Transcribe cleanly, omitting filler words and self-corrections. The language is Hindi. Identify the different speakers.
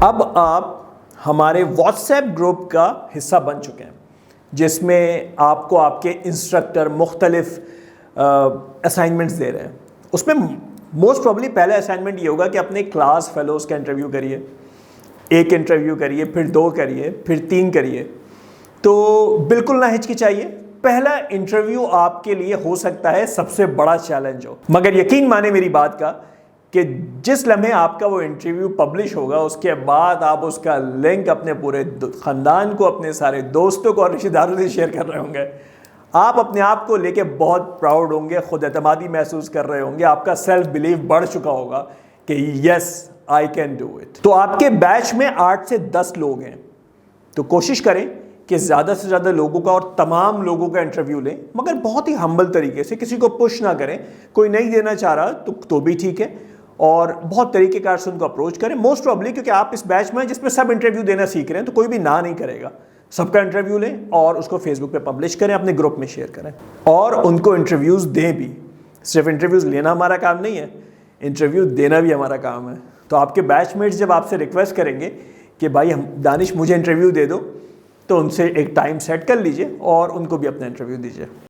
Speaker 1: अब आप हमारे व्हाट्सएप ग्रुप का हिस्सा बन चुके हैं, जिसमें आपको आपके इंस्ट्रक्टर मुख्तलिफ असाइनमेंट्स दे रहे हैं। उसमें मोस्ट प्रॉब्ली पहला असाइनमेंट ये होगा कि अपने क्लास फेलोज़ का इंटरव्यू करिए, एक इंटरव्यू करिए, फिर 2 करिए, फिर 3 करिए। तो बिल्कुल ना हिचकिचाइए, पहला इंटरव्यू आपके लिए हो सकता है सबसे बड़ा चैलेंज हो, मगर यकीन माने मेरी बात का कि जिस लम्हे आपका वो इंटरव्यू पब्लिश होगा उसके बाद आप उसका लिंक अपने पूरे ख़ानदान को, अपने सारे दोस्तों को और रिश्तेदारों से शेयर कर रहे होंगे। आप अपने आप को लेके बहुत प्राउड होंगे, खुद एतमादी महसूस कर रहे होंगे, आपका सेल्फ बिलीव बढ़ चुका होगा कि yes I can do it. तो आपके बैच में 8 से 10 लोग हैं, तो कोशिश करें कि ज़्यादा से ज़्यादा लोगों का और तमाम लोगों का इंटरव्यू लें, मगर बहुत ही हम्बल तरीके से, किसी को पुश ना करें। कोई नहीं देना चाह रहा तो भी ठीक है, और बहुत तरीक़ेकार से उनको अप्रोच करें। मोस्ट प्रॉब्ली क्योंकि आप इस बैच में जिसमें सब इंटरव्यू देना सीख रहे हैं, तो कोई भी ना नहीं करेगा। सबका इंटरव्यू लें और उसको फेसबुक पे पब्लिश करें, अपने ग्रुप में शेयर करें और उनको इंटरव्यूज़ दें भी। सिर्फ इंटरव्यूज़ लेना हमारा काम नहीं है, इंटरव्यू देना भी हमारा काम है। तो आपके बैचमेट्स जब आपसे रिक्वेस्ट करेंगे कि भाई हम दानिश मुझे इंटरव्यू दे दो, तो उनसे एक टाइम सेट कर लीजिए और उनको भी अपना इंटरव्यू दीजिए।